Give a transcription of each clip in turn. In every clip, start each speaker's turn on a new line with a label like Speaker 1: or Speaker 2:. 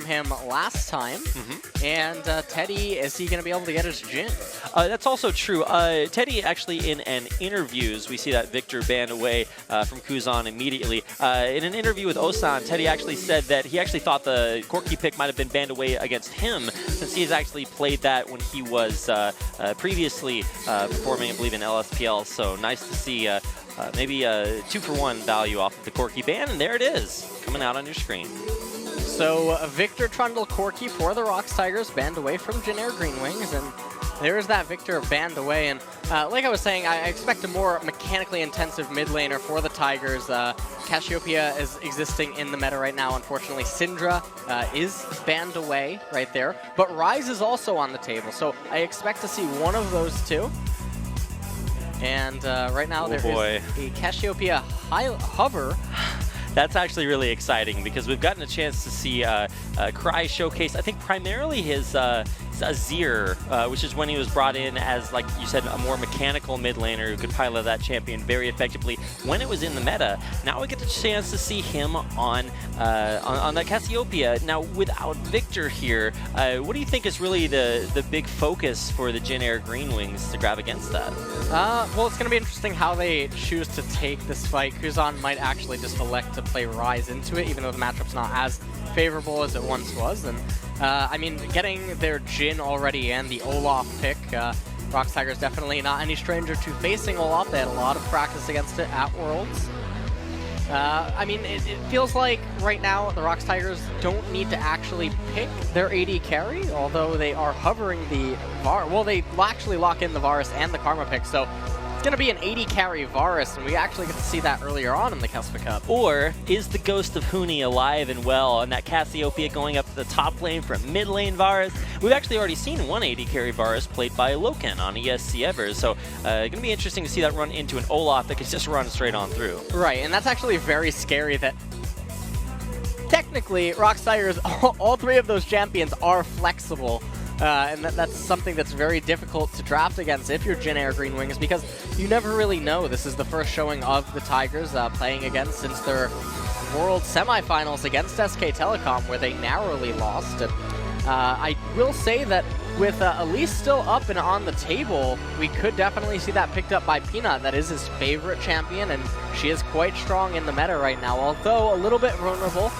Speaker 1: him last time, and Teddy, is he going to be able to get his Jhin?
Speaker 2: That's also true. Teddy actually in an interviews, we see that Victor banned away from Kuzan immediately. In an interview with Osan, Teddy actually said that he actually thought the Corki pick might have been banned away against him, since he has actually played that when he was previously performing, I believe, in LSPL. So nice to see maybe a 2-for-1 value off of the Corki ban, and there it is, coming out on your screen.
Speaker 1: So Victor Trundle Corki for the ROX Tigers banned away from Jhin Green Wings, and there's that Victor banned away. And like I was saying, I expect a more mechanically intensive mid laner for the Tigers. Cassiopeia is existing in the meta right now. Unfortunately, Syndra is banned away right there, but Ryze is also on the table. So I expect to see one of those two. And right now there is a Cassiopeia hover.
Speaker 2: That's actually really exciting because we've gotten a chance to see Cry showcase, I think, primarily his Azir, which is when he was brought in as, like you said, a more mechanical mid laner who could pilot that champion very effectively when it was in the meta. Now we get the chance to see him on that Cassiopeia. Now, without Victor here, what do you think is really the big focus for the Jhin Green Wings to grab against that?
Speaker 1: Well, it's going to be interesting how they choose to take this fight. Kuzan might actually just elect to play Ryze into it, even though the matchup's not as favorable as it once was. And I mean, getting their Jhin already and the Olaf pick, ROX Tigers definitely not any stranger to facing Olaf. They had a lot of practice against it at Worlds. I mean, it feels like right now the ROX Tigers don't need to actually pick their AD carry, although they are hovering the Var. Well, they actually lock in the Varus and the Karma pick, so it's going to be an 80 carry Varus, and we actually get to see that earlier on in the KeSPA Cup.
Speaker 2: Or is the ghost of Huni alive and well, and that Cassiopeia going up to the top lane for mid lane Varus? We've actually already seen one 80 carry Varus played by Loken on ESC Ever, so going to be interesting to see that run into an Olaf that could just run straight on through.
Speaker 1: Right, and that's actually very scary that technically ROX Tigers, all three of those champions are flexible. And that's something that's very difficult to draft against if you're Jhin Green Wings, because you never really know. This is the first showing of the Tigers playing against since their World Semifinals against SK Telecom, where they narrowly lost. And I will say that with Elise still up and on the table, we could definitely see that picked up by Peanut. That is his favorite champion, and she is quite strong in the meta right now, although a little bit vulnerable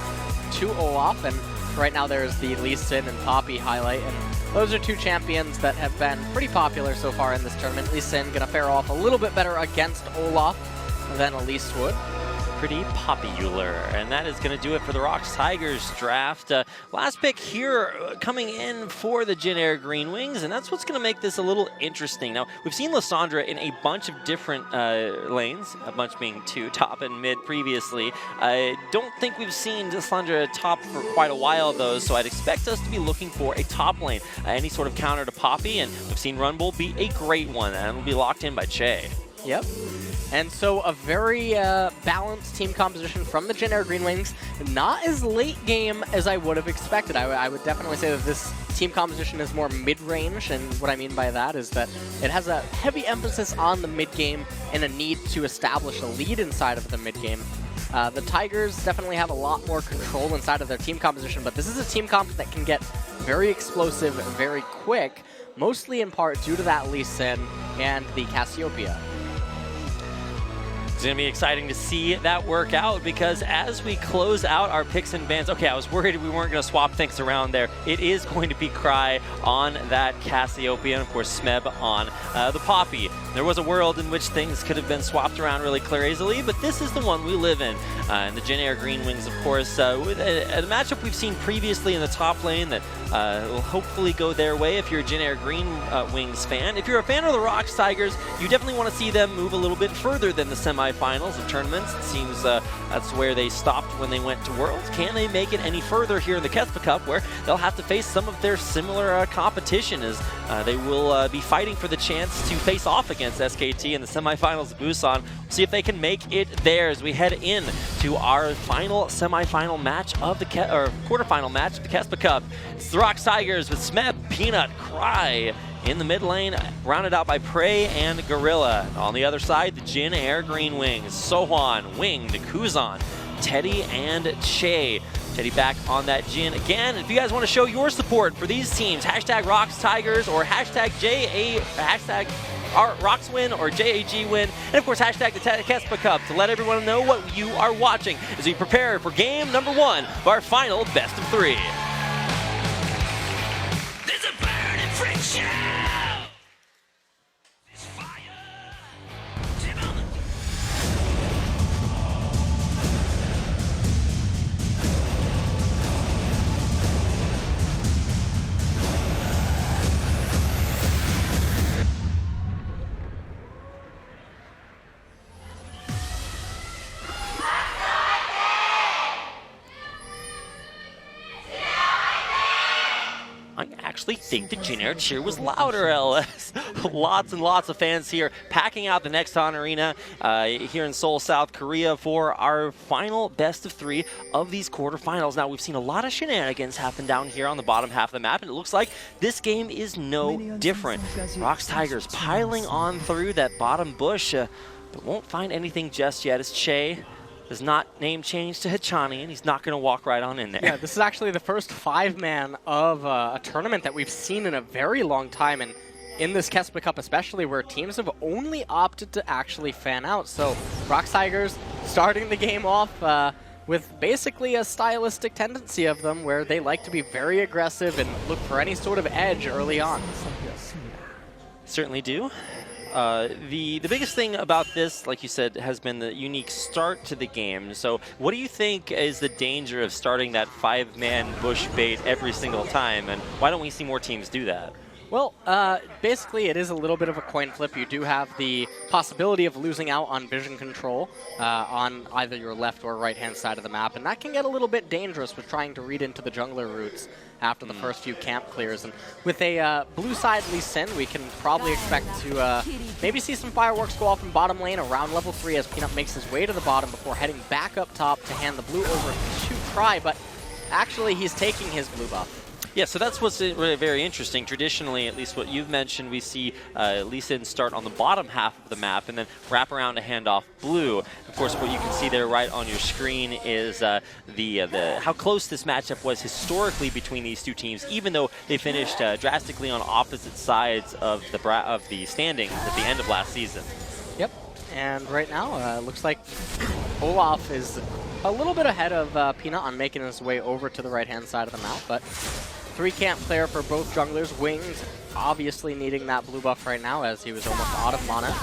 Speaker 1: to Olaf. And right now there's the Lee Sin and Poppy highlight, and those are two champions that have been pretty popular so far in this tournament. Lee Sin going to fare off a little bit better against Olaf than Elise would.
Speaker 2: Pretty popular, and that is going to do it for the ROX Tigers draft. Last pick here coming in for the Jhin Green Wings, and that's what's going to make this a little interesting. Now, we've seen Lissandra in a bunch of different lanes, a bunch being 2, top and mid previously. I don't think we've seen Lissandra top for quite a while, though, so I'd expect us to be looking for a top lane, any sort of counter to Poppy, and we've seen Rumble be a great one, and it'll be locked in by Che.
Speaker 1: Yep. And so a very balanced team composition from the Jhin Green Wings. Not as late game as I would have expected. I would definitely say that this team composition is more mid-range, and what I mean by that is that it has a heavy emphasis on the mid-game and a need to establish a lead inside of the mid-game. The Tigers definitely have a lot more control inside of their team composition, but this is a team comp that can get very explosive very quick, mostly in part due to that Lee Sin and the Cassiopeia.
Speaker 2: It's going to be exciting to see that work out, because as we close out our picks and bans, okay, I was worried we weren't going to swap things around there. It is going to be Cry on that Cassiopeia, and of course Smeb on the Poppy. There was a world in which things could have been swapped around really easily, but this is the one we live in. And the Jhin Green Wings, of course, with a matchup we've seen previously in the top lane that will hopefully go their way if you're a Jhin Green Wings fan. If you're a fan of the ROX Tigers, you definitely want to see them move a little bit further than the semifinals of tournaments. It seems that's where they stopped when they went to Worlds. Can they make it any further here in the KeSPA Cup, where they'll have to face some of their similar competition, as they will be fighting for the chance to face off against SKT in the semifinals of Busan. We'll see if they can make it there as we head in to our final semifinal match of the quarterfinal match of the KeSPA Cup. It's the ROX Tigers with Smeb, Peanut, Cry in the mid lane, rounded out by Prey and Gorilla. On the other side, the Jhin Green Wings, Sohwan, Winged, Kuzan, Teddy, and Che. Jetty back on that Jin again. If you guys want to show your support for these teams, hashtag ROX Tigers or hashtag ROX win or JAG win, and of course hashtag the KeSPA Cup to let everyone know what you are watching as we prepare for game number 1 of our final best of 3. There's a burning friction! I actually think the Jin cheer was louder, LS. Lots and lots of fans here packing out the Nexon Arena here in Seoul, South Korea for our final best of 3 of these quarterfinals. Now, we've seen a lot of shenanigans happen down here on the bottom half of the map, and it looks like this game is no different. ROX Tigers piling on through that bottom bush, but won't find anything just yet as Che does not name change to Hichani, and he's not going to walk right on in there.
Speaker 1: Yeah, this is actually the first 5-man of a tournament that we've seen in a very long time, and in this KeSPA Cup especially, where teams have only opted to actually fan out. So ROX Tigers starting the game off with basically a stylistic tendency of them where they like to be very aggressive and look for any sort of edge early on.
Speaker 2: Certainly do. The biggest thing about this, like you said, has been the unique start to the game. So what do you think is the danger of starting that 5-man bush bait every single time, and why don't we see more teams do that?
Speaker 1: Well, basically it is a little bit of a coin flip. You do have the possibility of losing out on vision control on either your left or right-hand side of the map, and that can get a little bit dangerous with trying to read into the jungler routes after the first few camp clears. And with a blue side Lee Sin, we can probably expect to maybe see some fireworks go off in bottom lane around level 3 as Peanut makes his way to the bottom before heading back up top to hand the blue over to Cry, but actually he's taking his blue buff.
Speaker 2: Yeah, so that's what's really very interesting. Traditionally, at least what you've mentioned, we see Lee Sin start on the bottom half of the map and then wrap around to hand off blue. Of course, what you can see there right on your screen is how close this matchup was historically between these two teams, even though they finished drastically on opposite sides of the standings at the end of last season. Yep,
Speaker 1: and right now, looks like Olaf is a little bit ahead of Peanut on making his way over to the right-hand side of the map, but 3-camp player for both junglers. Wings obviously needing that blue buff right now as he was almost out of mana.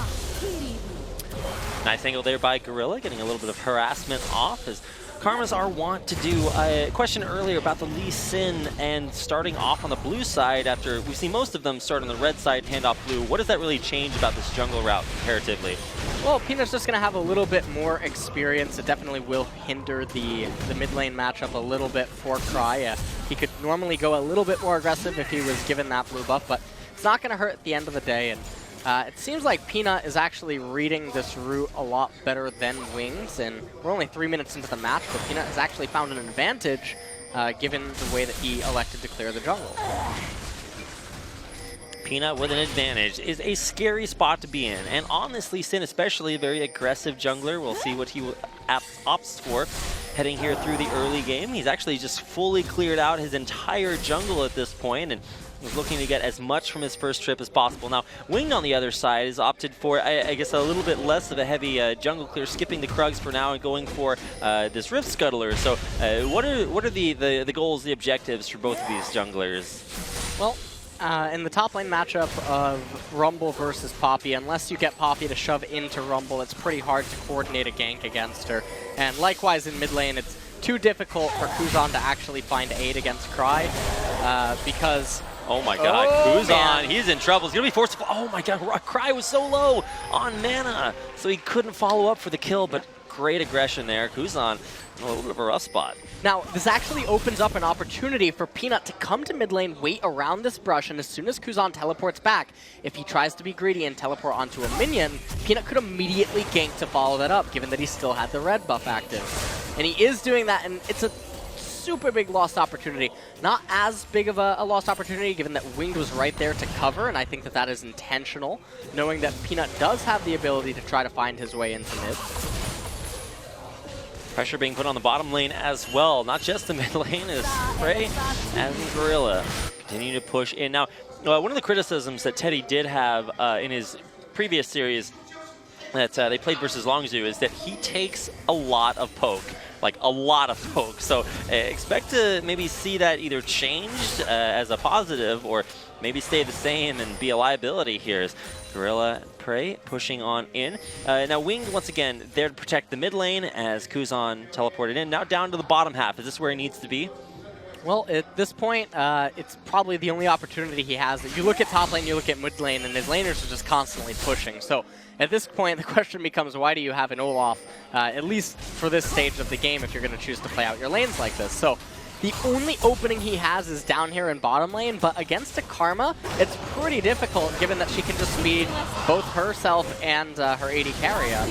Speaker 2: Nice angle there by Gorilla, getting a little bit of harassment off as Karmas are wont to do. A question earlier about the Lee Sin and starting off on the blue side after we've seen most of them start on the red side, hand off blue. What does that really change about this jungle route comparatively?
Speaker 1: Well, Peanut's just going to have a little bit more experience. It definitely will hinder the mid lane matchup a little bit for Cry. He could normally go a little bit more aggressive if he was given that blue buff, but it's not going to hurt at the end of the day. And it seems like Peanut is actually reading this route a lot better than Wings, and we're only 3 minutes into the match, but Peanut has actually found an advantage given the way that he elected to clear the jungle.
Speaker 2: Peanut with an advantage is a scary spot to be in, and on this Lee Sin, especially a very aggressive jungler. We'll see what he opts for heading here through the early game. He's actually just fully cleared out his entire jungle at this point, and was looking to get as much from his first trip as possible. Now, Winged on the other side has opted for, I guess, a little bit less of a heavy jungle clear, skipping the Krugs for now and going for this Rift Scuttler. So what are the goals, the objectives for both of these junglers?
Speaker 1: Well, in the top lane matchup of Rumble versus Poppy, unless you get Poppy to shove into Rumble, it's pretty hard to coordinate a gank against her. And likewise in mid lane, it's too difficult for Kuzan to actually find aid against Cry because...
Speaker 2: Oh my god, Kuzan, he's in trouble. He's going to be forced to... Oh my god, Cry was so low on mana, so he couldn't follow up for the kill, but great aggression there. Kuzan, a little bit of a rough spot.
Speaker 1: Now, this actually opens up an opportunity for Peanut to come to mid lane, wait around this brush, and as soon as Kuzan teleports back, if he tries to be greedy and teleport onto a minion, Peanut could immediately gank to follow that up, given that he still had the red buff active. And he is doing that, and it's a super big lost opportunity. Not as big of a lost opportunity, given that Winged was right there to cover, and I think that that is intentional, knowing that Peanut does have the ability to try to find his way into mid.
Speaker 2: Pressure being put on the bottom lane as well. Not just the mid lane, as Frey and Gorilla continue to push in. Now, one of the criticisms that Teddy did have in his previous series that they played versus Longzhu is that he takes a lot of poke. Like a lot of poke. So expect to maybe see that either changed as a positive or maybe stay the same and be a liability here as Gorilla Prey pushing on in. Now Winged, once again, there to protect the mid lane as Kuzan teleported in. Now down to the bottom half. Is this where he needs to be?
Speaker 1: Well, at this point, it's probably the only opportunity he has. If you look at top lane, you look at mid lane, and his laners are just constantly pushing. So at this point, the question becomes, why do you have an Olaf, at least for this stage of the game, if you're going to choose to play out your lanes like this? So the only opening he has is down here in bottom lane, but against a Karma, it's pretty difficult given that she can just speed both herself and her AD carrier.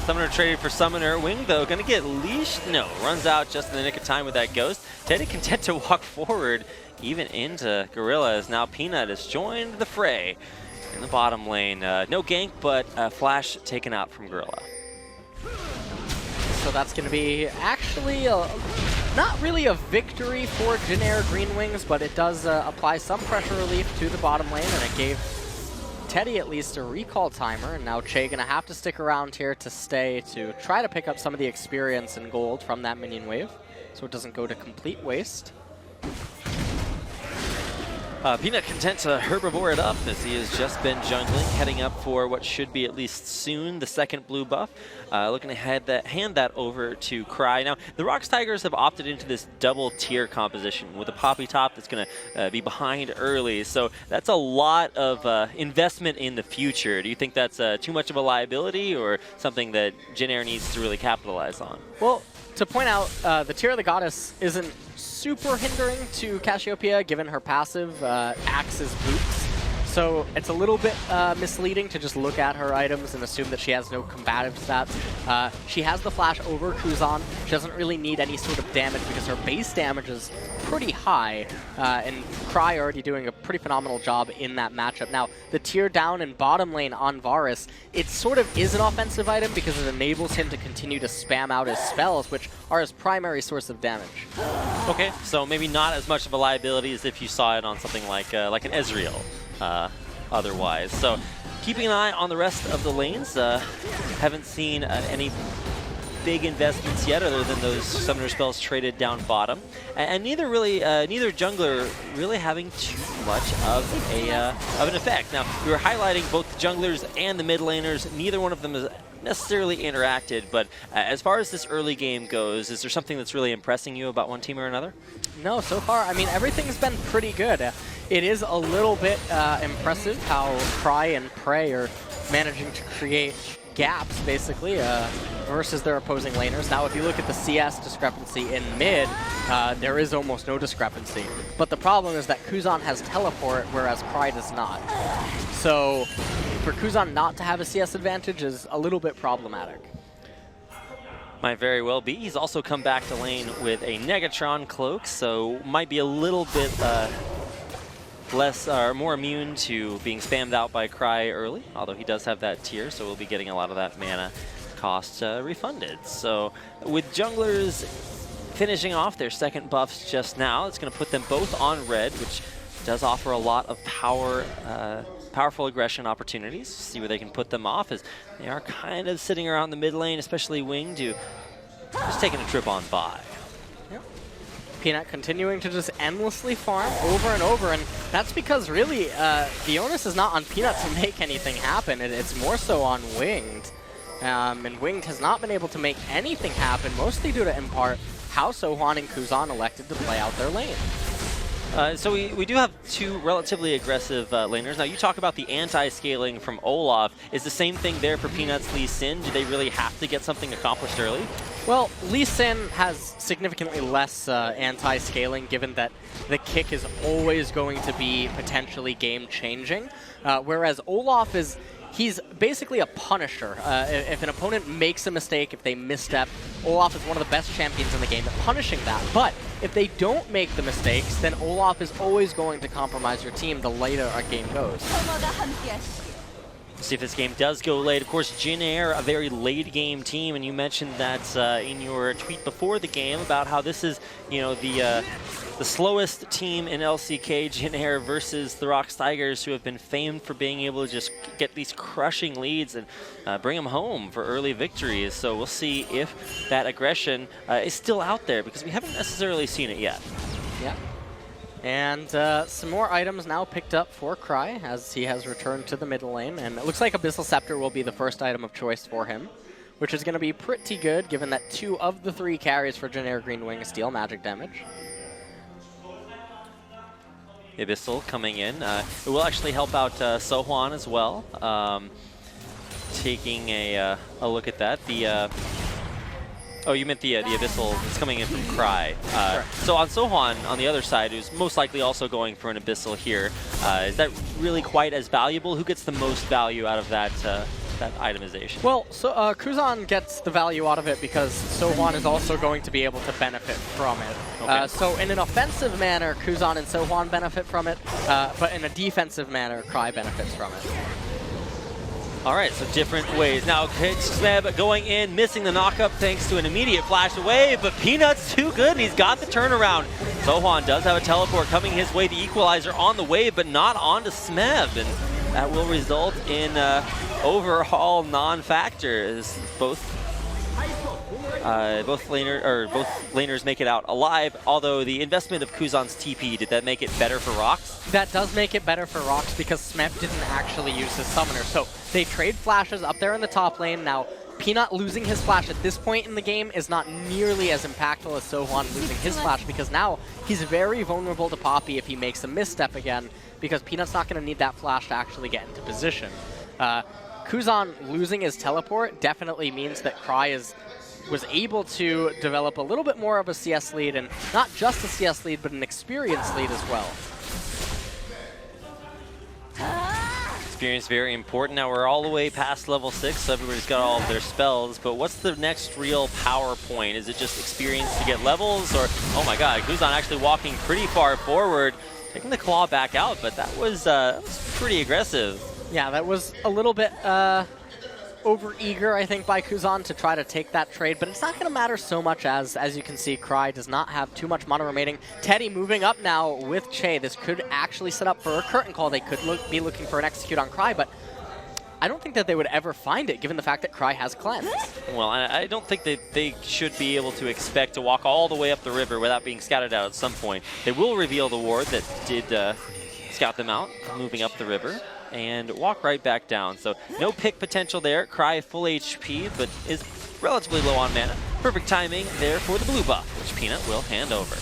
Speaker 2: Summoner traded for Summoner. Wing, though, going to get leashed? No, runs out just in the nick of time with that Ghost. Teddy content to walk forward, even into Gorilla, as now Peanut has joined the fray in the bottom lane. No gank, but Flash taken out from Gorilla.
Speaker 1: So that's going to be actually not really a victory for Jin Green Wings, but it does apply some pressure relief to the bottom lane, and it gave Teddy at least a recall timer. And now Che going to have to stick around here to stay to try to pick up some of the experience and gold from that minion wave, so it doesn't go to complete waste.
Speaker 2: Peanut content to herbivore it up as he has just been jungling, heading up for what should be at least soon the second blue buff. Looking to hand that over to Cry. Now, the ROX Tigers have opted into this double tier composition with a Poppy top that's going to be behind early. So that's a lot of investment in the future. Do you think that's too much of a liability or something that Jin Air needs to really capitalize on?
Speaker 1: Well, to point out, the Tier of the Goddess isn't super hindering to Cassiopeia given her passive Axe's boots. So it's a little bit misleading to just look at her items and assume that she has no combative stats. She has the flash over Kuzan. She doesn't really need any sort of damage because her base damage is pretty high, and Cry already doing a pretty phenomenal job in that matchup. Now, the tier down in bottom lane on Varus, it sort of is an offensive item because it enables him to continue to spam out his spells, which are his primary source of damage.
Speaker 2: Okay, so maybe not as much of a liability as if you saw it on something like an Ezreal. Otherwise. So keeping an eye on the rest of the lanes. Haven't seen any big investments yet other than those summoner spells traded down bottom. And neither jungler really having too much of an effect. Now, we were highlighting both the junglers and the mid laners. Neither one of them is necessarily interacted, but as far as this early game goes, is there something that's really impressing you about one team or another?
Speaker 1: No, so far, I mean, everything's been pretty good. It is a little bit impressive how Cry and Prey are managing to create gaps, basically, versus their opposing laners. Now, if you look at the CS discrepancy in mid, there is almost no discrepancy. But the problem is that Kuzan has teleport, whereas Cry does not. So for Kuzan not to have a CS advantage is a little bit problematic.
Speaker 2: Might very well be. He's also come back to lane with a Negatron cloak, so might be a little bit more immune to being spammed out by Cry early, although he does have that tier, so we'll be getting a lot of that mana cost refunded. So with junglers finishing off their second buffs just now, it's going to put them both on red, which does offer a lot of powerful aggression opportunities. See where they can put them off, as they are kind of sitting around the mid lane, especially Winged, who just taking a trip on by.
Speaker 1: Peanut continuing to just endlessly farm over and over, and that's because really the onus is not on Peanut to make anything happen. It's more so on Winged. And Winged has not been able to make anything happen, mostly due to, in part, how Sohan and Kuzan elected to play out their lane.
Speaker 2: So we do have two relatively aggressive laners. Now, you talk about the anti-scaling from Olaf. Is the same thing there for Peanut's Lee Sin? Do they really have to get something accomplished early?
Speaker 1: Well, Lee Sin has significantly less anti-scaling, given that the kick is always going to be potentially game-changing, whereas Olaf is... He's basically a punisher. If an opponent makes a mistake, if they misstep, Olaf is one of the best champions in the game at punishing that. But if they don't make the mistakes, then Olaf is always going to compromise your team the later a game goes.
Speaker 2: See if this game does go late. Of course, Jin Air, a very late game team, and you mentioned that in your tweet before the game about how this is, you know, the slowest team in LCK, Jin Air versus the ROX Tigers, who have been famed for being able to just get these crushing leads and bring them home for early victories. So we'll see if that aggression is still out there, because we haven't necessarily seen it yet.
Speaker 1: Yeah. And some more items now picked up for Cry as he has returned to the middle lane. And it looks like Abyssal Scepter will be the first item of choice for him, which is going to be pretty good given that 2 of the 3 carries for Jin Air Green Wing steal magic damage.
Speaker 2: Abyssal coming in. It will actually help out Sohwan as well. Taking a look at that. Oh, you meant the Abyssal is coming in from Cry. So on Sohwan, on the other side, who's most likely also going for an Abyssal here, is that really quite as valuable? Who gets the most value out of that itemization?
Speaker 1: Well, so Kuzan gets the value out of it because Sohwan is also going to be able to benefit from it.
Speaker 2: Okay.
Speaker 1: So in an offensive manner, Kuzan and Sohwan benefit from it, but in a defensive manner, Cry benefits from it.
Speaker 2: All right, so different ways. Now, KeSPA going in, missing the knockup thanks to an immediate flash away, but Peanut's too good, and he's got the turnaround. Sohwan does have a teleport coming his way, the equalizer on the wave, but not onto Smeb, and that will result in overall non-factors. Both laners make it out alive, although the investment of Kuzan's TP, did that make it better for ROX?
Speaker 1: That does make it better for ROX because Smeb didn't actually use his summoner. So they trade flashes up there in the top lane. Now, Peanut losing his flash at this point in the game is not nearly as impactful as Sohwan losing his flash, because now he's very vulnerable to Poppy if he makes a misstep again, because Peanut's not going to need that flash to actually get into position. Kuzan losing his teleport definitely means that Cry was able to develop a little bit more of a CS lead, and not just a CS lead, but an experience lead as well.
Speaker 2: Experience very important. Now we're all the way past level 6, so everybody's got all of their spells, but what's the next real power point? Is it just experience to get levels, or, oh my god, Kuzan actually walking pretty far forward, taking the claw back out, but that was pretty aggressive. Yeah,
Speaker 1: that was a little bit over-eager, I think, by Kuzan to try to take that trade, but it's not going to matter so much as you can see, Cry does not have too much mana remaining. Teddy moving up now with Che. This could actually set up for a curtain call. They could be looking for an execute on Cry, but I don't think that they would ever find it, given the fact that Cry has cleanse.
Speaker 2: Well, I don't think that they should be able to expect to walk all the way up the river without being scouted out at some point. They will reveal the ward that did scout them out, moving up the river, and walk right back down. So no pick potential there. Cry full HP, but is relatively low on mana. Perfect timing there for the blue buff, which Peanut will hand over.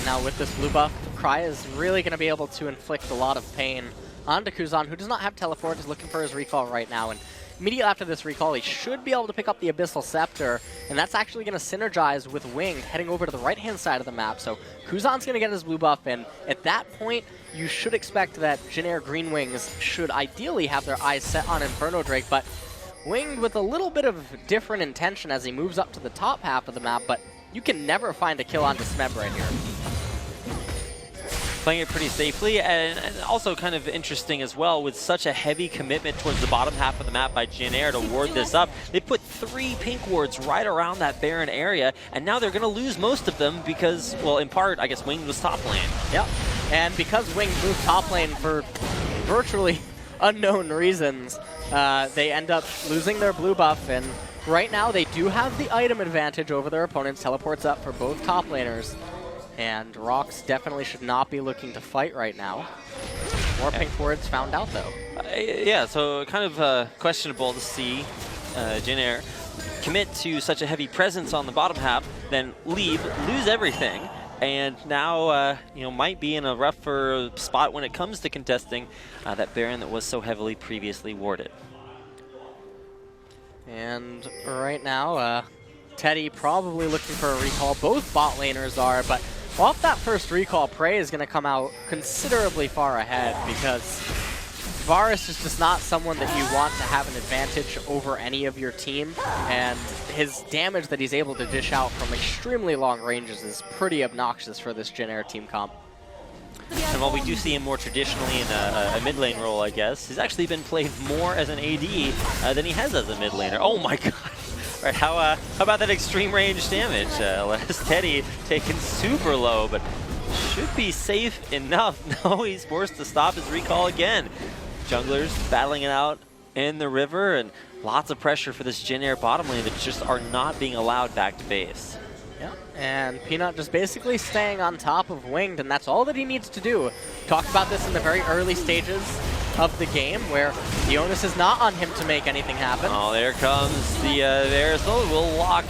Speaker 1: Now with this blue buff, Cry is really going to be able to inflict a lot of pain onto Kuzan, who does not have teleport, is looking for his recall right now. And immediately after this recall, he should be able to pick up the Abyssal Scepter, and that's actually going to synergize with Winged, heading over to the right-hand side of the map. So Kuzan's going to get his blue buff, and at that point, you should expect that Jin Air Green Wings should ideally have their eyes set on Inferno Drake, but Winged with a little bit of different intention as he moves up to the top half of the map, but you can never find a kill onto Smeb right here.
Speaker 2: Playing it pretty safely, and also kind of interesting as well, with such a heavy commitment towards the bottom half of the map by Jin Air to ward this up. They put 3 pink wards right around that barren area, and now they're going to lose most of them because, well, in part, I guess Winged was top lane.
Speaker 1: Yep, and because Winged moved top lane for virtually unknown reasons, they end up losing their blue buff, and right now they do have the item advantage over their opponents. Teleports up for both top laners. And ROX definitely should not be looking to fight right now. More pink wards found out, though.
Speaker 2: Yeah, so kind of questionable to see Jin Air commit to such a heavy presence on the bottom half, then leave, lose everything, and now might be in a rougher spot when it comes to contesting that Baron that was so heavily previously warded.
Speaker 1: And right now, Teddy probably looking for a recall. Both bot laners are, but off that first recall, Prey is going to come out considerably far ahead because Varus is just not someone that you want to have an advantage over any of your team, and his damage that he's able to dish out from extremely long ranges is pretty obnoxious for this Jin Air team comp.
Speaker 2: And while we do see him more traditionally in a mid lane role, I guess, he's actually been played more as an AD than he has as a mid laner. Oh my god. All right, how about that extreme range damage? Les Teddy taken super low, but should be safe enough. No, he's forced to stop his recall again. Junglers battling it out in the river, and lots of pressure for this Jin Air bottom lane that just are not being allowed back to base.
Speaker 1: Yeah, and Peanut just basically staying on top of Winged, and that's all that he needs to do. Talked about this in the very early stages of the game, where the onus is not on him to make anything happen.
Speaker 2: Oh, there comes the Aerosol. We'll lock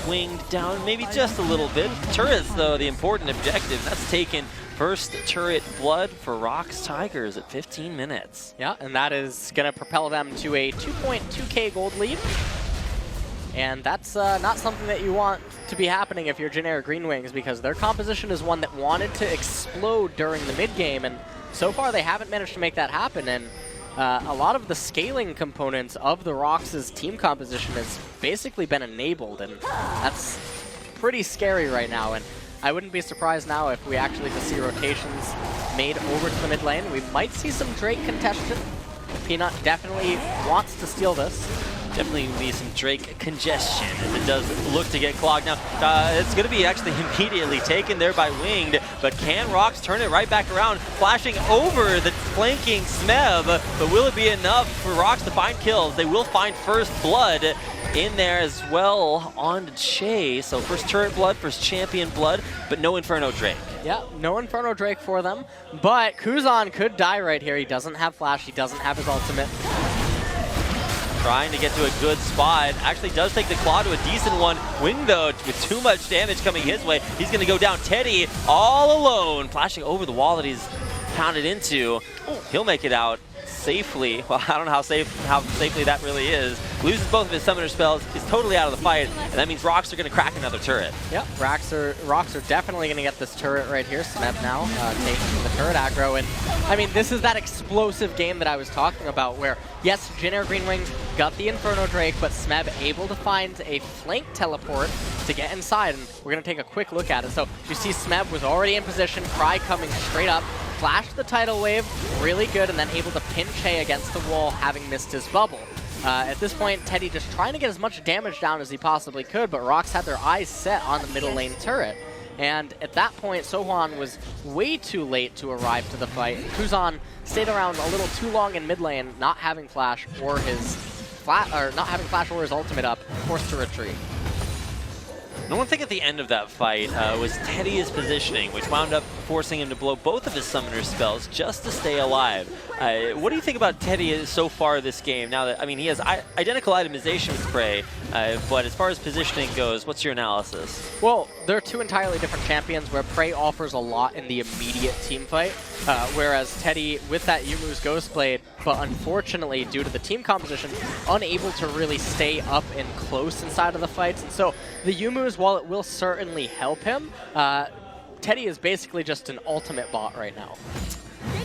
Speaker 2: Winged down maybe just a little bit. Turrets, though, the important objective. That's taken first turret blood for ROX Tigers at 15 minutes.
Speaker 1: Yeah, and that is going to propel them to a 2.2k gold lead. And that's not something that you want to be happening if you're Jin Air Green Wings, because their composition is one that wanted to explode during the mid game, and so far they haven't managed to make that happen. And a lot of the scaling components of the ROX's team composition has basically been enabled, and that's pretty scary right now. And I wouldn't be surprised now if we actually just see rotations made over to the mid lane. We might see some Drake congestion. Peanut definitely wants to steal this.
Speaker 2: Definitely be some Drake congestion as it does look to get clogged. Now, it's going to be actually immediately taken there by Winged, but can ROX turn it right back around, flashing over the flanking Smeb, but will it be enough for ROX to find kills? They will find first blood in there as well on Che. So first turret blood, first champion blood, but no Inferno Drake.
Speaker 1: Yeah, no Inferno Drake for them, but Kuzan could die right here. He doesn't have flash, he doesn't have his ultimate.
Speaker 2: Trying to get to a good spot. Actually does take the claw to a decent one. Wing, though, with too much damage coming his way. He's going to go down. Teddy all alone, flashing over the wall that he's pounded into. He'll make it out safely. Well, I don't know how safely that really is. Loses both of his summoner spells. He's totally out of the fight, and that means ROX are going to crack another turret.
Speaker 1: Yep, ROX are definitely going to get this turret right here. Smeb now taking the turret aggro, and I mean, this is that explosive game that I was talking about where, yes, Jin Air Green Wings got the Inferno Drake, but Smeb able to find a flank teleport to get inside, and we're going to take a quick look at it. So you see Smeb was already in position, Cry coming straight up, flashed the tidal wave, really good, and then able to pin Che against the wall, having missed his bubble. At this point, Teddy just trying to get as much damage down as he possibly could, but ROX had their eyes set on the middle lane turret. And at that point, Sohwan was way too late to arrive to the fight. Kuzan stayed around a little too long in mid lane, not having flash or his ultimate up, forced to retreat.
Speaker 2: And one thing at the end of that fight was Teddy's positioning, which wound up forcing him to blow both of his summoner spells just to stay alive. What do you think about Teddy so far this game? Now that, I mean, he has identical itemization with Prey, but as far as positioning goes, what's your analysis?
Speaker 1: Well, they're two entirely different champions where Prey offers a lot in the immediate team fight, whereas Teddy, with that Yumu's Ghostblade, but unfortunately, due to the team composition, unable to really stay up and close inside of the fights. And so the Yumu's, while it will certainly help him, Teddy is basically just an ultimate bot right now.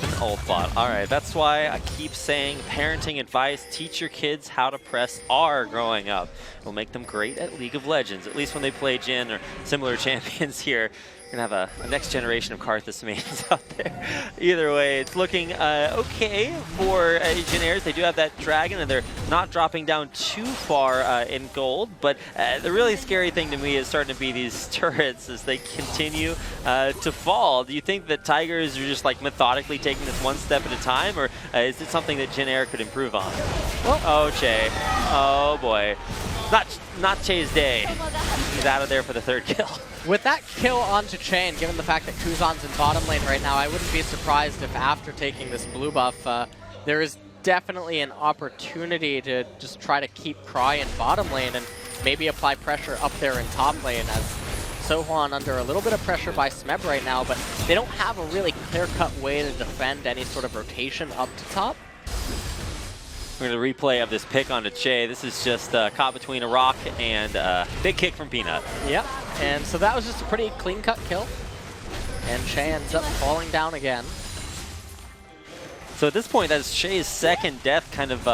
Speaker 2: An ult bot. All right, that's why I keep saying parenting advice, teach your kids how to press R growing up. It'll make them great at League of Legends, at least when they play Jin or similar champions here. We're going to have a next generation of Karthus mains out there. Either way, it's looking okay for Jin Airs. They do have that dragon, and they're not dropping down too far in gold. But the really scary thing to me is starting to be these turrets as they continue to fall. Do you think that Tigers are just like methodically taking this one step at a time, or is it something that Jin Air could improve on? Well, oh, Che. Oh, boy. Not Che's day. He's out of there for the third kill.
Speaker 1: With that kill onto Che, and given the fact that Kuzan's in bottom lane right now, I wouldn't be surprised if after taking this blue buff, there is definitely an opportunity to just try to keep Cry in bottom lane and maybe apply pressure up there in top lane, as Sohwan under a little bit of pressure by Smeb right now, but they don't have a really clear-cut way to defend any sort of rotation up to top.
Speaker 2: We're going to replay of this pick onto Che. This is just caught between a rock and a big kick from Peanut.
Speaker 1: Yep, and so that was just a pretty clean-cut kill. And Che ends up falling down again.
Speaker 2: So at this point, that's Che's second death kind of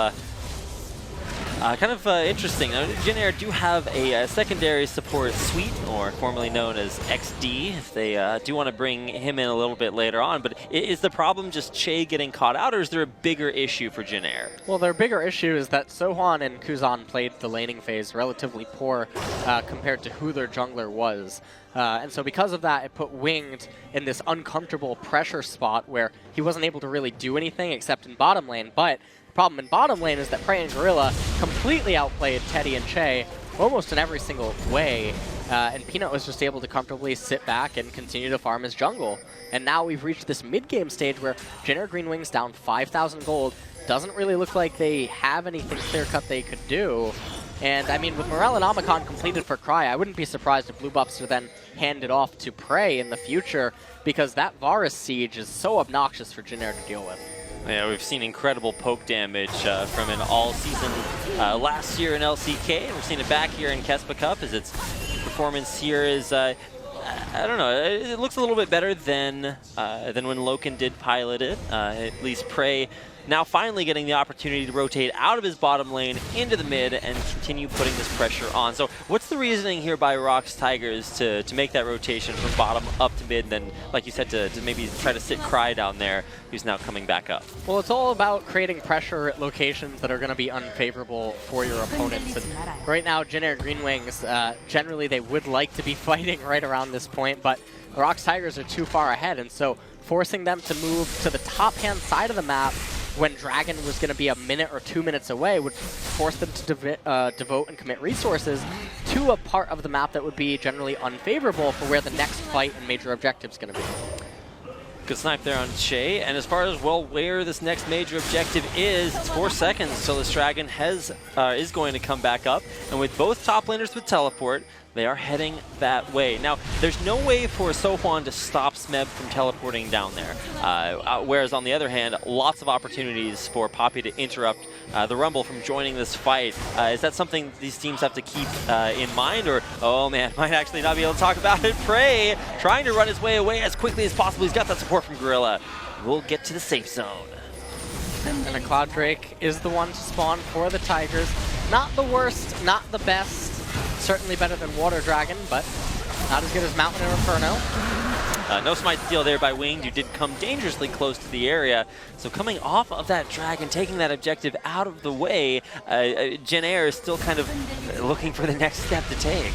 Speaker 2: Kind of interesting. Now, Jin Air do have a secondary support suite, or formerly known as XD, if they do want to bring him in a little bit later on. But is the problem just Che getting caught out, or is there a bigger issue for Jin Air?
Speaker 1: Well, their bigger issue is that Sohwan and Kuzan played the laning phase relatively poor compared to who their jungler was. And so because of that, it put Winged in this uncomfortable pressure spot where he wasn't able to really do anything except in bottom lane. But the problem in bottom lane is that Prey and Gorilla completely outplayed Teddy and Che almost in every single way. And Peanut was just able to comfortably sit back and continue to farm his jungle. And now we've reached this mid-game stage where Jin Air Green Wings down 5,000 gold. Doesn't really look like they have anything clear-cut they could do. And I mean, with Morel and Omicron completed for Cry, I wouldn't be surprised if blue buffs are then handed off to Prey in the future, because that Varus siege is so obnoxious for Jin Air to deal with.
Speaker 2: Yeah, we've seen incredible poke damage from an all-season last year in LCK, and we've seen it back here in KeSPA Cup, as its performance here is, I don't know, it looks a little bit better than when Loken did pilot it. At least Prey now finally getting the opportunity to rotate out of his bottom lane into the mid and continue putting this pressure on. So what's the reasoning here by ROX Tigers to make that rotation from bottom up to mid, and then, like you said, to maybe try to sit Cry down there, who's now coming back up? Well,
Speaker 1: it's all about creating pressure at locations that are going to be unfavorable for your opponents. And right now, Jin Air Green Wings, generally they would like to be fighting right around this point, but the ROX Tigers are too far ahead, and so forcing them to move to the top-hand side of the map when Dragon was going to be a minute or 2 minutes away would force them to devote and commit resources to a part of the map that would be generally unfavorable for where the next fight and major objective is going to be.
Speaker 2: Good snipe there on Che, and as far as, well, where this next major objective is, it's 4 seconds till this Dragon is going to come back up, and with both top laners with teleport, they are heading that way. Now, there's no way for Sohwan to stop Smeb from teleporting down there, whereas on the other hand, lots of opportunities for Poppy to interrupt the Rumble from joining this fight. Is that something these teams have to keep in mind, or, oh man, might actually not be able to talk about it? Prey trying to run his way away as quickly as possible. He's got that support from Gorilla. We'll get to the safe zone.
Speaker 1: And a Cloud Drake is the one to spawn for the Tigers. Not the worst, not the best. Certainly better than Water Dragon, but not as good as Mountain and Inferno.
Speaker 2: No smite steal there by Winged, who did come dangerously close to the area. So coming off of that Dragon, taking that objective out of the way, Jin Air is still kind of looking for the next step to take.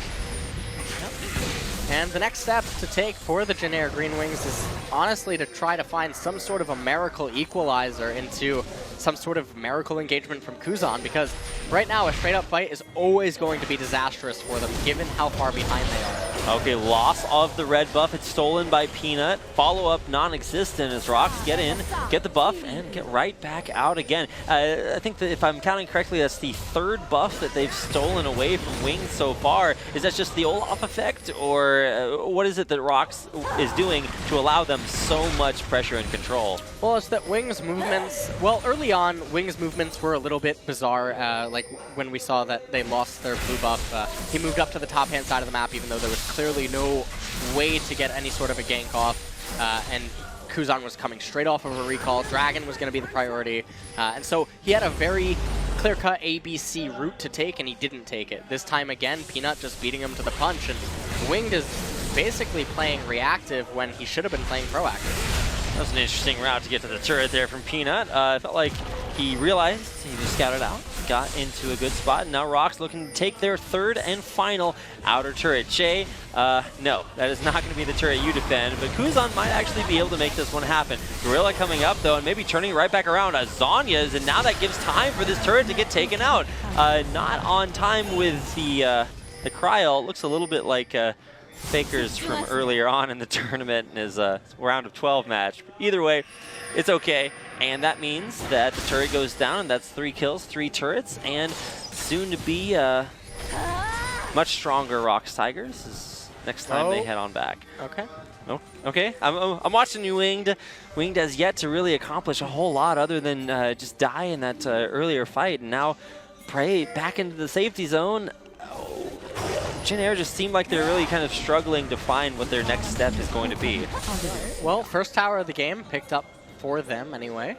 Speaker 1: And the next step to take for the Jin Air Green Wings is honestly to try to find some sort of a miracle equalizer into some sort of miracle engagement from Kuzan, because right now a straight-up fight is always going to be disastrous for them, given how far behind they are.
Speaker 2: Okay, loss of the red buff. It's stolen by Peanut. Follow-up non-existent as ROX get in, get the buff, and get right back out again. I think that if I'm counting correctly, that's the third buff that they've stolen away from Wings so far. Is that just the Olaf effect, or what is it that ROX is doing to allow them so much pressure and control?
Speaker 1: Well, it's that Wings' movements, well, early on, Wings' movements were a little bit bizarre, like when we saw that they lost their blue buff. He moved up to the top-hand side of the map, even though there was clearly no way to get any sort of a gank off, and Kuzan was coming straight off of a recall. Dragon was going to be the priority, and so he had a very clear-cut ABC route to take, and he didn't take it. This time again, Peanut just beating him to the punch, and Winged is basically playing reactive when he should have been playing proactive.
Speaker 2: That was an interesting route to get to the turret there from Peanut. I felt like he realized he just scouted out, got into a good spot, and now ROX looking to take their third and final outer turret. Che, no, that is not going to be the turret you defend, but Kuzan might actually be able to make this one happen. Gorilla coming up, though, and maybe turning right back around as Zanya's, and now that gives time for this turret to get taken out. Not on time with the Cryo. Looks a little bit like Fakers from earlier on in the tournament in his round of 12 match. Either way, it's okay. And that means that the turret goes down, and that's 3 kills, 3 turrets, and soon to be much stronger ROX Tigers is next time they head on back.
Speaker 1: Okay.
Speaker 2: Oh, okay, I'm watching you, Winged. Winged has yet to really accomplish a whole lot other than just die in that earlier fight, and now Prey back into the safety zone. Jin Air just seemed like they're really kind of struggling to find what their next step is going to be.
Speaker 1: Well, first tower of the game picked up for them anyway.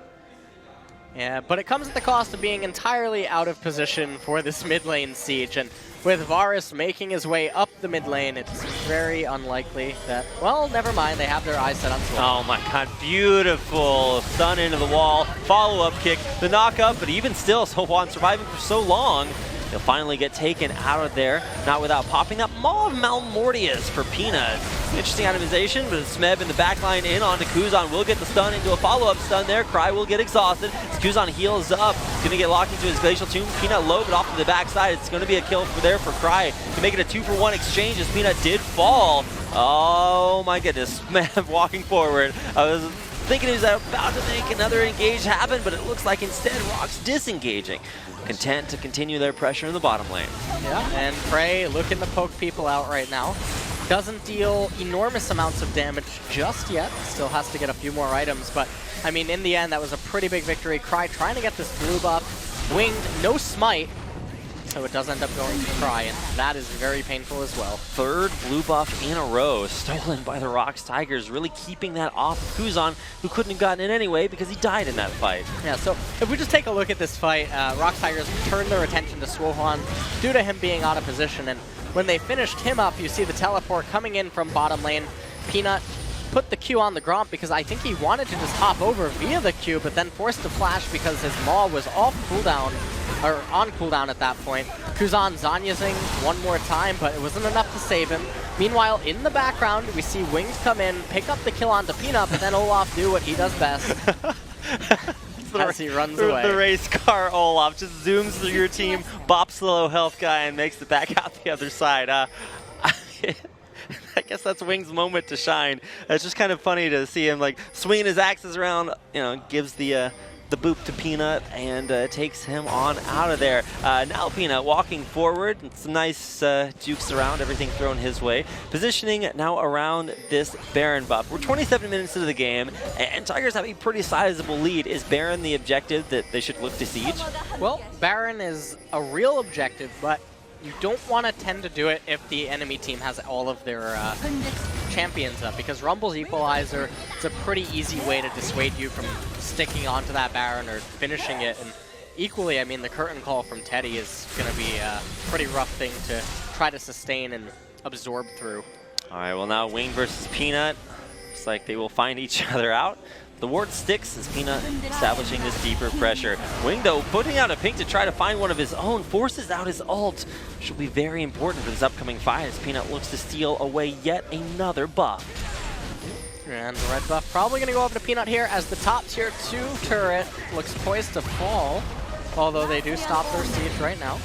Speaker 1: Yeah, but it comes at the cost of being entirely out of position for this mid lane siege, and with Varus making his way up the mid lane, it's very unlikely that, well, never mind, they have their eyes set on Swarm.
Speaker 2: Oh my god, beautiful. Stun into the wall, follow-up kick, the knock-up, but even still, Sohwan surviving for so long, he'll finally get taken out of there, not without popping that Maw of Malmortius for Peanut. Interesting itemization, but Smeb in the backline in onto Kuzan will get the stun into a follow-up stun there. Cry will get exhausted. As Kuzan heals up, he's going to get locked into his Glacial Tomb. Peanut low, but off to the backside. It's going to be a kill there for Cry to make it a 2-for-1 exchange as Peanut did fall. Oh my goodness, Smeb walking forward. I was thinking he was about to make another engage happen, but it looks like instead ROX disengaging. Content to continue their pressure in the bottom lane.
Speaker 1: Yeah, and Prey looking to poke people out right now. Doesn't deal enormous amounts of damage just yet. Still has to get a few more items, but I mean, in the end, that was a pretty big victory. Cry trying to get this blue buff. Winged, no smite, so it does end up going to Cry, and that is very painful as well.
Speaker 2: Third blue buff in a row, stolen by the ROX Tigers, really keeping that off Kuzan, who couldn't have gotten it anyway because he died in that fight.
Speaker 1: Yeah, so if we just take a look at this fight, ROX Tigers turned their attention to Sohwan due to him being out of position, and when they finished him up, you see the teleport coming in from bottom lane. Peanut put the Q on the Gromp because I think he wanted to just hop over via the Q, but then forced to flash because his Maw was off cooldown, or on cooldown at that point. Kuzan Zanyasing one more time, but it wasn't enough to save him. Meanwhile, in the background, we see Wings come in, pick up the kill onto Peanut, but then Olaf do what he does best. As he runs away.
Speaker 2: The race car Olaf just zooms through your team, bops the low health guy, and makes it back out the other side. I guess that's Wings' moment to shine. It's just kind of funny to see him like swinging his axes around, you know, gives the boop to Peanut and takes him on out of there. Now Peanut walking forward, some nice jukes around, everything thrown his way. Positioning now around this Baron buff. We're 27 minutes into the game, and Tigers have a pretty sizable lead. Is Baron the objective that they should look to siege?
Speaker 1: Well, Baron is a real objective, but you don't want to tend to do it if the enemy team has all of their champions up, because Rumble's Equalizer, it's a pretty easy way to dissuade you from sticking onto that Baron or finishing it. And equally, I mean, the curtain call from Teddy is going to be a pretty rough thing to try to sustain and absorb through.
Speaker 2: All right, well now Wing versus Peanut. Looks like they will find each other out. The ward sticks as Peanut establishing this deeper pressure. Wing, though, putting out a pink to try to find one of his own, forces out his ult, which will be very important for this upcoming fight as Peanut looks to steal away yet another buff.
Speaker 1: And the red buff probably going to go over to Peanut here as the top tier 2 turret looks poised to fall, although they do stop their siege right now.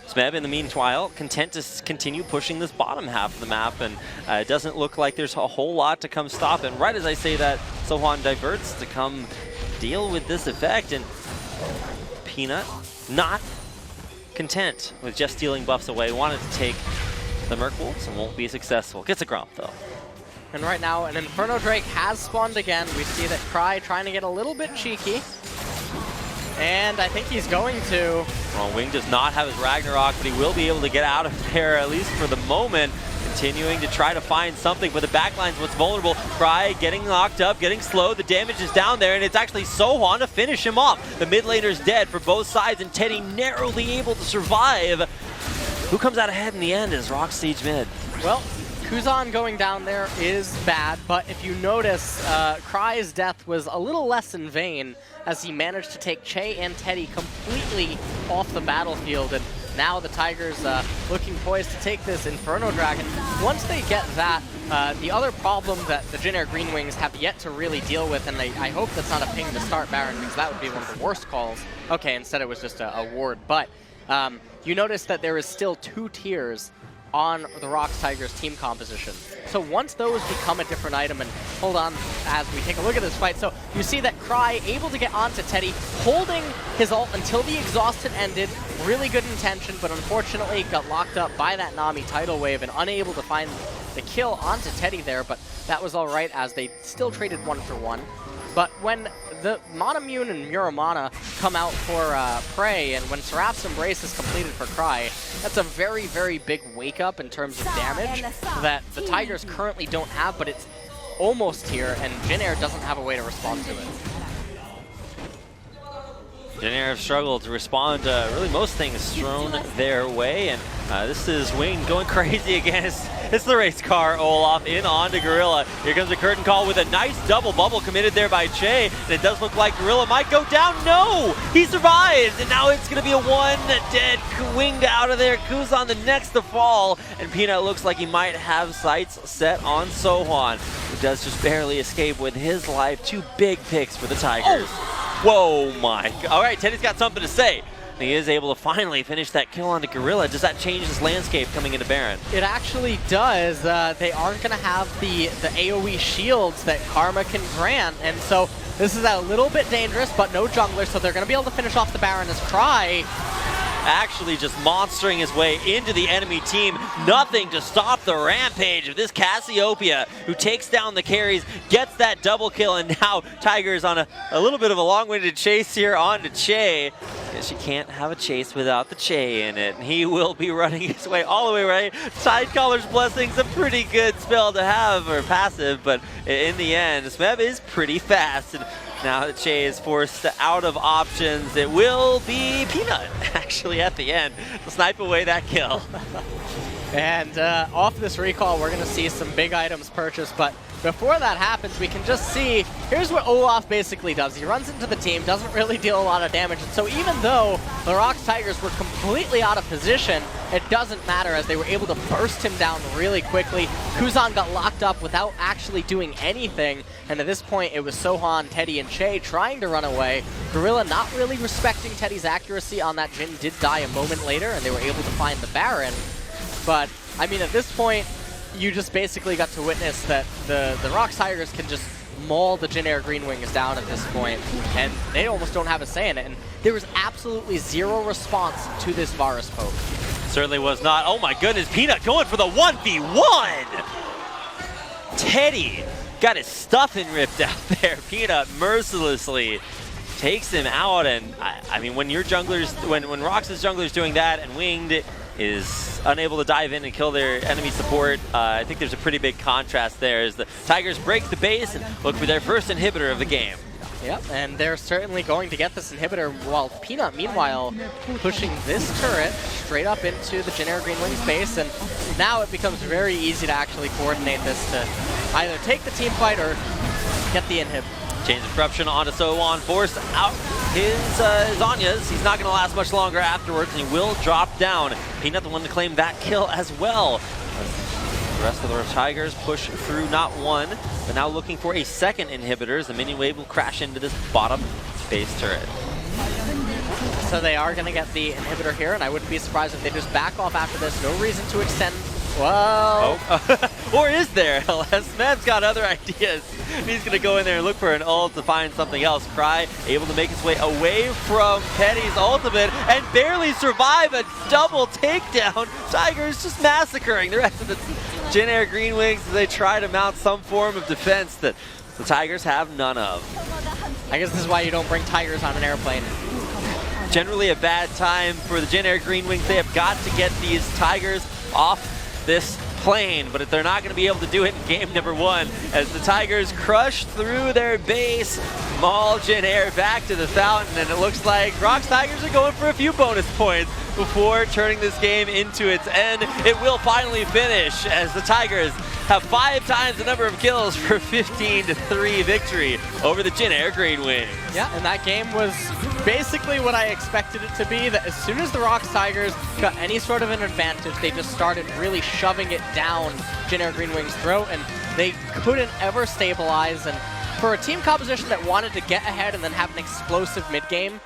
Speaker 2: Smeb, in the meanwhile, content to continue pushing this bottom half of the map, and it doesn't look like there's a whole lot to come stop. And right as I say that, Sohwan diverts to come deal with this effect, and Peanut not content with just stealing buffs away. Wanted to take the Merc Wolves and won't be successful. Gets a Gromp, though.
Speaker 1: And right now, an Inferno Drake has spawned again. We see that Cry trying to get a little bit cheeky. And I think he's going to.
Speaker 2: Well, Wing does not have his Ragnarok, but he will be able to get out of there, at least for the moment. Continuing to try to find something, but the backline's what's vulnerable. Cry getting knocked up, getting slowed. The damage is down there, and it's actually Sohwan to finish him off. The mid laner's dead for both sides, and Teddy narrowly able to survive. Who comes out ahead in the end is ROX siege mid.
Speaker 1: Well, Kuzan going down there is bad, but if you notice, Cry's death was a little less in vain as he managed to take Che and Teddy completely off the battlefield, and now the Tigers looking poised to take this Inferno Dragon. Once they get that, the other problem that the Jin Air Green Wings have yet to really deal with, and I hope that's not a ping to start Baron, because that would be one of the worst calls. Okay, instead it was just a ward, but you notice that there is still 2 tiers on the ROX Tigers team composition. So once those become a different item, and hold on as we take a look at this fight, so you see that Cry able to get onto Teddy, holding his ult until the exhausted ended. Really good intention, but unfortunately got locked up by that Nami tidal wave and unable to find the kill onto Teddy there, but that was alright as they still traded 1-for-1. But when the Monomune and Muramana come out for Prey, and when Seraph's Embrace is completed for Cry, that's a very, very big wake-up in terms of damage that the Tigers currently don't have, but it's almost here, and Jin Air doesn't have a way to respond to it.
Speaker 2: Jin have struggled to respond to really most things thrown their way, and this is Wing going crazy again. It's the race car Olaf in onto Gorilla. Here comes a curtain call with a nice double bubble committed there by Che, and it does look like Gorilla might go down. No! He survives, and now it's going to be a one dead Winged out of there. Kuzan the next to fall, and Peanut looks like he might have sights set on Sohwan, who does just barely escape with his life. Two big picks for the Tigers. Oh. Whoa, my. All right, Teddy's got something to say. He is able to finally finish that kill onto Gorilla. Does that change this landscape coming into Baron?
Speaker 1: It actually does. They aren't going to have the AoE shields that Karma can grant, and so this is a little bit dangerous, but no jungler, so they're going to be able to finish off the Baron as Cry
Speaker 2: actually just monstering his way into the enemy team. Nothing to stop the rampage of this Cassiopeia, who takes down the carries, gets that double kill, and now Tiger's on a little bit of a long-winded chase here onto Che. Guess you can't have a chase without the Che in it. And he will be running his way all the way right. Sidecaller's Blessing's a pretty good spell to have, or passive, but in the end, Smeb is pretty fast. And now that Che is forced out of options, it will be Peanut, actually, at the end, to snipe away that kill.
Speaker 1: And off this recall, we're going to see some big items purchased, but before that happens, we can just see, here's what Olaf basically does. He runs into the team, doesn't really deal a lot of damage, and so even though the ROX Tigers were completely out of position, it doesn't matter as they were able to burst him down really quickly. Kuzan got locked up without actually doing anything, and at this point it was Sohan, Teddy, and Che trying to run away. Gorilla not really respecting Teddy's accuracy on that Jhin did die a moment later, and they were able to find the Baron. But, I mean, at this point, you just basically got to witness that the ROX Tigers can just maul the Jin Green Wings down at this point, and they almost don't have a say in it. And there was absolutely zero response to this Varus poke.
Speaker 2: Certainly was not. Oh my goodness, Peanut going for the 1v1! Teddy got his stuffing ripped out there. Peanut mercilessly takes him out, and I mean, when your junglers, when ROX's jungler's doing that and Winged is unable to dive in and kill their enemy support, I think there's a pretty big contrast there as the Tigers break the base and look for their first inhibitor of the game.
Speaker 1: Yep, and they're certainly going to get this inhibitor, while Peanut, meanwhile, pushing this turret straight up into the Jin Green Wings base, and now it becomes very easy to actually coordinate this to either take the team fight or get the inhib.
Speaker 2: Chains of Corruption onto Sohan, forced out his Zhonya's. He's not going to last much longer afterwards, and he will drop down. Peanut the one to claim that kill as well. The rest of the Tigers push through not one, but now looking for a second inhibitor as the minion wave will crash into this bottom base turret.
Speaker 1: So they are going to get the inhibitor here, and I wouldn't be surprised if they just back off after this. No reason to extend. Whoa.
Speaker 2: Oh. Or is there? Smeb's got other ideas. He's going to go in there and look for an ult to find something else. Cry able to make his way away from Teddy's ultimate and barely survive a double takedown. Tigers just massacring the rest of the Jin Green Wings as they try to mount some form of defense that the Tigers have none of.
Speaker 1: I guess this is why you don't bring Tigers on an airplane.
Speaker 2: Generally a bad time for the Jin Green Wings. They have got to get these Tigers off this plane, but if they're not going to be able to do it in game number one, as the Tigers crush through their base, maul Jin back to the fountain, and it looks like ROX Tigers are going for a few bonus points before turning this game into its end. It will finally finish as the Tigers have 5 times the number of kills for 15-3 victory over the Jin Green Wings.
Speaker 1: Yeah, and that game was basically what I expected it to be, that as soon as the ROX Tigers got any sort of an advantage, they just started really shoving it down Jin Green Wings' throat, and they couldn't ever stabilize. And for a team composition that wanted to get ahead and then have an explosive mid-game,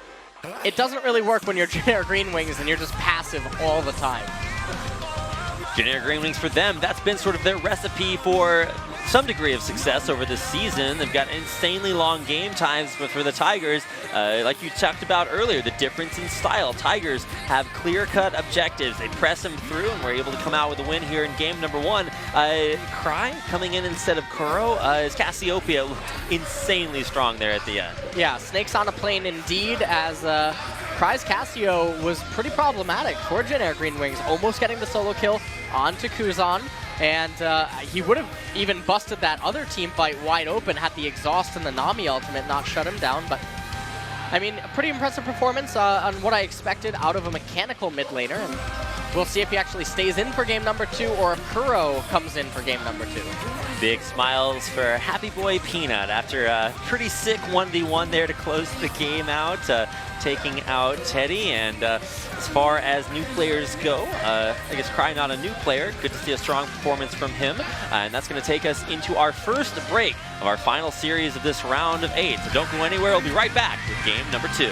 Speaker 1: it doesn't really work when you're Jin Green Wings and you're just passive all the time.
Speaker 2: Jin Green Wings for them, that's been sort of their recipe for some degree of success over this season. They've got insanely long game times, but for the Tigers, like you talked about earlier, the difference in style. Tigers have clear-cut objectives. They press them through, and we're able to come out with a win here in game number one. Cry coming in instead of Kuro, as Cassiopeia looked insanely strong there at the end.
Speaker 1: Yeah, snakes on a plane indeed, as Cry's Cassio was pretty problematic for Jin Green Wings, almost getting the solo kill onto Kuzan. And he would have even busted that other team fight wide open had the exhaust and the Nami ultimate not shut him down, but I mean, a pretty impressive performance on what I expected out of a mechanical mid laner, and we'll see if he actually stays in for game number 2 or if Kuro comes in for game number 2.
Speaker 2: Big smiles for Happy Boy Peanut after a pretty sick 1v1 there to close the game out, taking out Teddy. And as far as new players go, I guess Cry not a new player. Good to see a strong performance from him. And that's going to take us into our first break of our final series of this round of 8. So don't go anywhere. We'll be right back with game number 2.